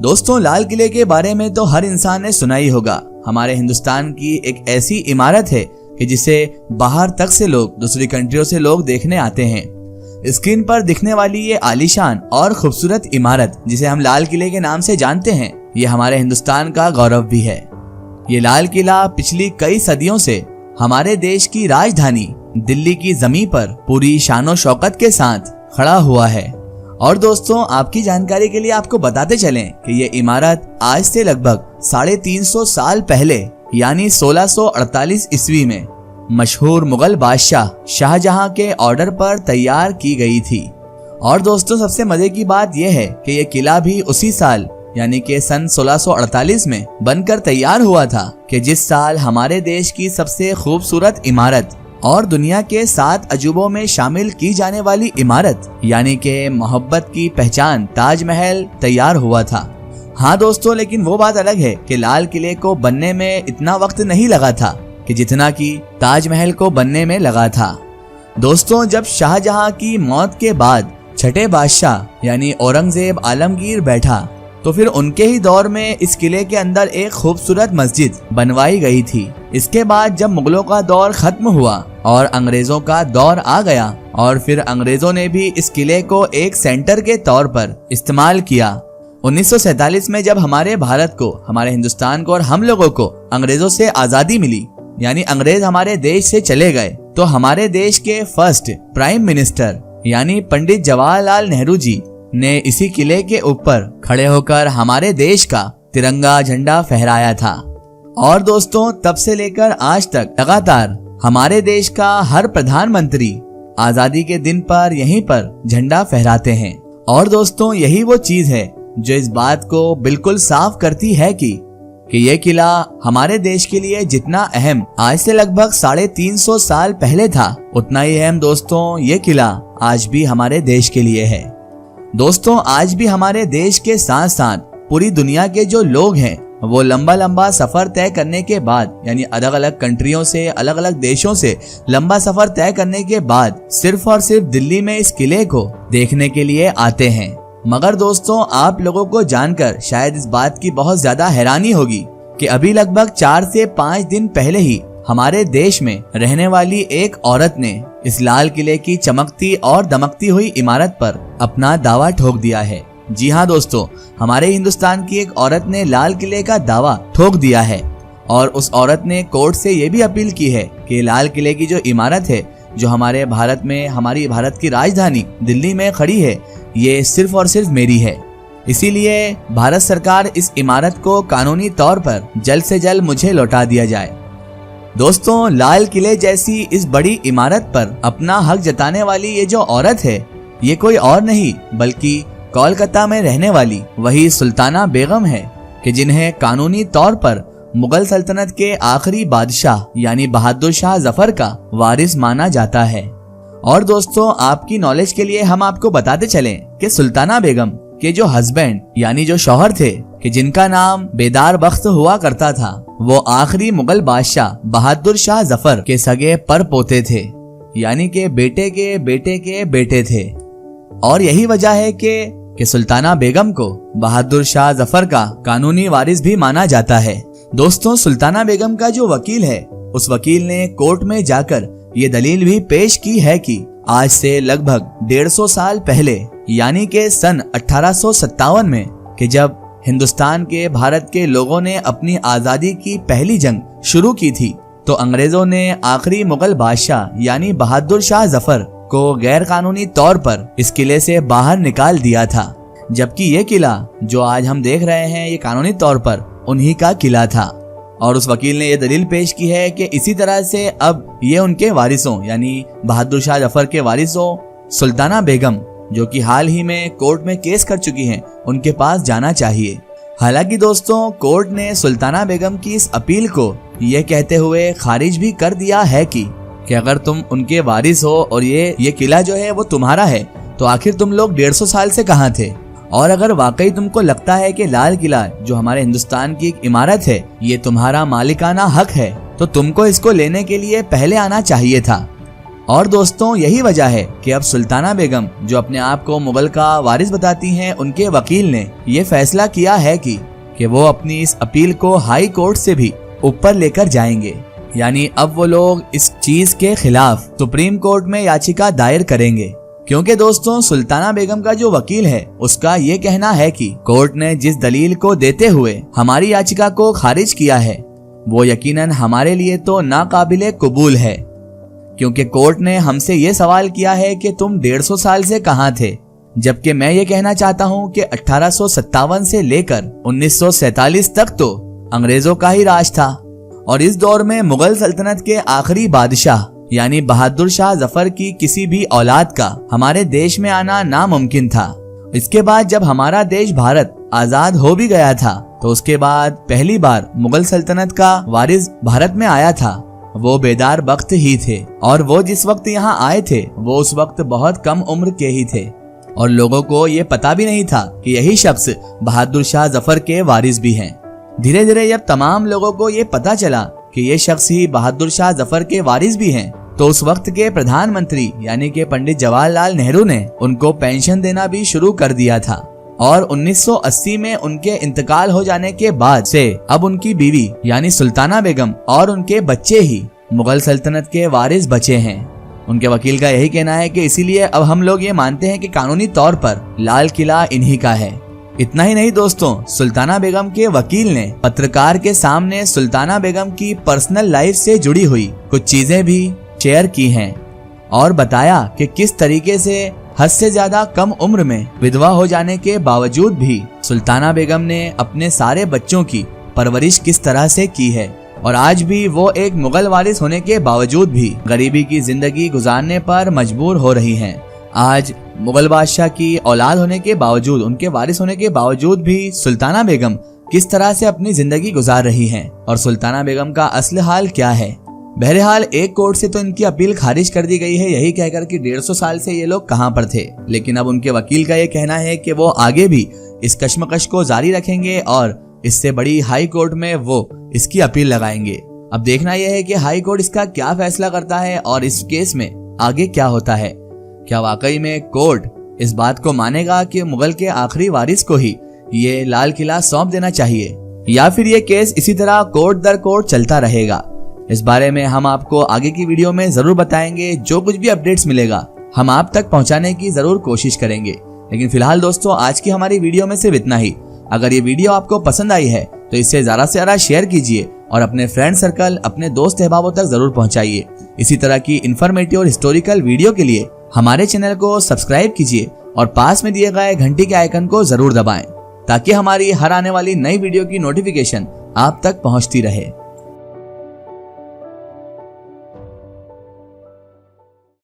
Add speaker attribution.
Speaker 1: दोस्तों, लाल किले के बारे में तो हर इंसान ने सुना ही होगा। हमारे हिंदुस्तान की एक ऐसी इमारत है कि जिसे बाहर तक से लोग, दूसरी कंट्रियों से लोग देखने आते हैं। स्क्रीन पर दिखने वाली ये आलीशान और खूबसूरत इमारत जिसे हम लाल किले के नाम से जानते हैं, ये हमारे हिंदुस्तान का गौरव भी है। ये लाल किला पिछली कई सदियों से हमारे देश की राजधानी दिल्ली की जमीन पर पूरी शानो शौकत के साथ खड़ा हुआ है। और दोस्तों, आपकी जानकारी के लिए आपको बताते चलें कि ये इमारत आज से लगभग 350 साल पहले यानी 1648 ईस्वी में मशहूर मुगल बादशाह शाहजहां के ऑर्डर पर तैयार की गई थी। और दोस्तों, सबसे मजे की बात यह है कि यह किला भी उसी साल यानी कि सन 1648 में बनकर तैयार हुआ था कि जिस साल हमारे देश की सबसे खूबसूरत इमारत और दुनिया के 7 अजूबों में शामिल की जाने वाली इमारत यानी कि मोहब्बत की पहचान ताजमहल तैयार हुआ था। हाँ दोस्तों, लेकिन वो बात अलग है कि लाल किले को बनने में इतना वक्त नहीं लगा था कि जितना कि ताजमहल को बनने में लगा था। दोस्तों, जब शाहजहां की मौत के बाद छठे बादशाह यानी औरंगजेब आलमगीर बैठा तो फिर उनके ही दौर में इस किले के अंदर एक खूबसूरत मस्जिद बनवाई गई थी। इसके बाद जब मुगलों का दौर खत्म हुआ और अंग्रेजों का दौर आ गया और फिर अंग्रेजों ने भी इस किले को एक सेंटर के तौर पर इस्तेमाल किया। 1947 में जब हमारे भारत को, हमारे हिंदुस्तान को और हम लोगों को अंग्रेजों से आजादी मिली यानी अंग्रेज हमारे देश से चले गए, तो हमारे देश के फर्स्ट प्राइम मिनिस्टर यानी पंडित जवाहरलाल नेहरू जी ने इसी किले के ऊपर खड़े होकर हमारे देश का तिरंगा झंडा फहराया था। और दोस्तों, तब से लेकर आज तक लगातार हमारे देश का हर प्रधानमंत्री आजादी के दिन पर यहीं पर झंडा फहराते हैं। और दोस्तों, यही वो चीज है जो इस बात को बिल्कुल साफ करती है कि यह किला हमारे देश के लिए जितना अहम आज से लगभग 350 साल पहले था, उतना ही अहम दोस्तों ये किला आज भी हमारे देश के लिए है। दोस्तों, आज भी हमारे देश के साथ साथ पूरी दुनिया के जो लोग हैं वो लंबा लंबा सफर तय करने के बाद यानी अलग अलग कंट्रियों से, अलग अलग देशों से लंबा सफर तय करने के बाद सिर्फ और सिर्फ दिल्ली में इस किले को देखने के लिए आते हैं। मगर दोस्तों, आप लोगों को जानकर शायद इस बात की बहुत ज्यादा हैरानी होगी कि अभी लगभग 4 से 5 दिन पहले ही हमारे देश में रहने वाली एक औरत ने इस लाल किले की चमकती और दमकती हुई इमारत पर अपना दावा ठोक दिया है। जी हाँ दोस्तों, हमारे हिंदुस्तान की एक औरत ने लाल किले का दावा ठोक दिया है। और उस औरत ने कोर्ट से ये भी अपील की है कि लाल किले की जो इमारत है, जो हमारे भारत में, हमारी भारत की राजधानी दिल्ली में खड़ी है, ये सिर्फ और सिर्फ मेरी है। इसीलिए भारत सरकार इस इमारत को कानूनी तौर पर जल्द से जल्द मुझे लौटा दिया जाए। दोस्तों, लाल किले जैसी इस बड़ी इमारत पर अपना हक जताने वाली ये जो औरत है, ये कोई और नहीं बल्कि कोलकाता में रहने वाली वही सुल्ताना बेगम है कि जिन्हें कानूनी तौर पर मुगल सल्तनत के आखिरी बादशाह यानी बहादुर शाह जफर का वारिस माना जाता है। और दोस्तों, आपकी नॉलेज के लिए हम आपको बताते चलें कि सुल्ताना बेगम के जो हस्बैंड यानी जो शौहर थे कि जिनका नाम बेदार बख्त हुआ करता था, वो आखिरी मुगल बादशाह बहादुर शाह जफर के सगे पर पोते थे यानी के बेटे के बेटे के बेटे थे। और यही वजह है कि सुल्ताना बेगम को बहादुर शाह जफर का कानूनी वारिस भी माना जाता है। दोस्तों, सुल्ताना बेगम का जो वकील है, उस वकील ने कोर्ट में जाकर ये दलील भी पेश की है कि आज से लगभग 150 साल पहले यानी के सन 1857 में कि जब हिंदुस्तान के, भारत के लोगों ने अपनी आजादी की पहली जंग शुरू की थी, तो अंग्रेजों ने आखिरी मुगल बादशाह यानी बहादुर शाह जफर को गैर कानूनी तौर पर इस किले से बाहर निकाल दिया था। जबकि ये किला जो आज हम देख रहे हैं, ये कानूनी तौर पर उन्हीं का किला था। और उस वकील ने ये दलील पेश की है कि इसी तरह से अब ये उनके वारिसों यानी बहादुर शाह जफर के वारिसों सुल्ताना बेगम, जो कि हाल ही में कोर्ट में केस कर चुकी हैं, उनके पास जाना चाहिए। हालांकि दोस्तों, कोर्ट ने सुल्ताना बेगम की इस अपील को ये कहते हुए खारिज भी कर दिया है कि अगर तुम उनके वारिस हो और ये किला जो है वो तुम्हारा है, तो आखिर तुम लोग 150 साल से कहाँ थे। और अगर वाकई तुमको लगता है कि लाल किला जो हमारे हिंदुस्तान की एक इमारत है, ये तुम्हारा मालिकाना हक है, तो तुमको इसको लेने के लिए पहले आना चाहिए था। और दोस्तों यही वजह है कि अब सुल्ताना बेगम, जो अपने आप को मुगल का वारिस बताती हैं, उनके वकील ने ये फैसला किया है कि वो अपनी इस अपील को हाई कोर्ट से भी ऊपर लेकर जाएंगे। यानी अब वो लोग इस चीज के खिलाफ सुप्रीम कोर्ट में याचिका दायर करेंगे, क्योंकि दोस्तों सुल्ताना बेगम का जो वकील है उसका ये कहना है कि कोर्ट ने जिस दलील को देते हुए हमारी याचिका को खारिज किया है वो यकीनन हमारे लिए तो नाकाबिले कबूल है, क्योंकि कोर्ट ने हमसे ये सवाल किया है कि तुम 150 साल से कहाँ थे, जबकि मैं ये कहना चाहता हूँ कि 1857 से लेकर 1947 तक तो अंग्रेजों का ही राज था, और इस दौर में मुगल सल्तनत के आखिरी बादशाह यानी बहादुर शाह जफर की किसी भी औलाद का हमारे देश में आना नामुमकिन था। इसके बाद जब हमारा देश भारत आजाद हो भी गया था तो उसके बाद पहली बार मुगल सल्तनत का वारिस भारत में आया था, वो बेदार बख्त ही थे, और वो जिस वक्त यहाँ आए थे वो उस वक्त बहुत कम उम्र के ही थे, और लोगों को ये पता भी नहीं था कि यही शख्स बहादुर शाह जफर के वारिस भी हैं। धीरे धीरे जब तमाम लोगों को ये पता चला कि ये शख्स ही बहादुर शाह जफर के वारिस भी हैं, तो उस वक्त के प्रधानमंत्री यानी कि पंडित जवाहरलाल नेहरू ने उनको पेंशन देना भी शुरू कर दिया था, और 1980 में उनके इंतकाल हो जाने के बाद से अब उनकी बीवी यानी सुल्ताना बेगम और उनके बच्चे ही मुगल सल्तनत के वारिस बचे हैं। उनके वकील का यही कहना है कि इसीलिए अब हम लोग ये मानते हैं कि कानूनी तौर पर लाल किला इन्हीं का है। इतना ही नहीं दोस्तों, सुल्ताना बेगम के वकील ने पत्रकार के सामने सुल्ताना बेगम की पर्सनल लाइफ से जुड़ी हुई कुछ चीजें भी शेयर की हैं और बताया कि किस तरीके से हद से ज्यादा कम उम्र में विधवा हो जाने के बावजूद भी सुल्ताना बेगम ने अपने सारे बच्चों की परवरिश किस तरह से की है, और आज भी वो एक मुगल वारिस होने के बावजूद भी गरीबी की जिंदगी गुजारने पर मजबूर हो रही हैं। आज मुगल बादशाह की औलाद होने के बावजूद, उनके वारिस होने के बावजूद भी सुल्ताना बेगम किस तरह से अपनी जिंदगी गुजार रही हैं, और सुल्ताना बेगम का असली हाल क्या है। बहरहाल एक कोर्ट से तो इनकी अपील खारिज कर दी गई है, यही कहकर कि 150 साल से ये लोग कहां पर थे, लेकिन अब उनके वकील का ये कहना है कि वो आगे भी इस कश्मकश को जारी रखेंगे और इससे बड़ी हाई कोर्ट में वो इसकी अपील लगाएंगे। अब देखना यह है कि हाई कोर्ट इसका क्या फैसला करता है और इस केस में आगे क्या होता है। क्या वाकई में कोर्ट इस बात को मानेगा कि मुगल के आखिरी वारिस को ही ये लाल किला सौंप देना चाहिए, या फिर ये केस इसी तरह कोर्ट दर कोर्ट चलता रहेगा। इस बारे में हम आपको आगे की वीडियो में जरूर बताएंगे। जो कुछ भी अपडेट्स मिलेगा हम आप तक पहुंचाने की जरूर कोशिश करेंगे। लेकिन फिलहाल दोस्तों आज की हमारी वीडियो में सिर्फ इतना ही। अगर ये वीडियो आपको पसंद आई है तो इसे ज्यादा से ज्यादा शेयर कीजिए और अपने फ्रेंड सर्कल, अपने दोस्त अहबाबों तक जरूर पहुंचाइए। इसी तरह की इन्फॉर्मेटिव और हिस्टोरिकल वीडियो के लिए हमारे चैनल को सब्सक्राइब कीजिए और पास में दिए गए घंटी के आइकन को जरूर दबाएं, ताकि हमारी हर आने वाली नई वीडियो की नोटिफिकेशन आप तक पहुंचती रहे।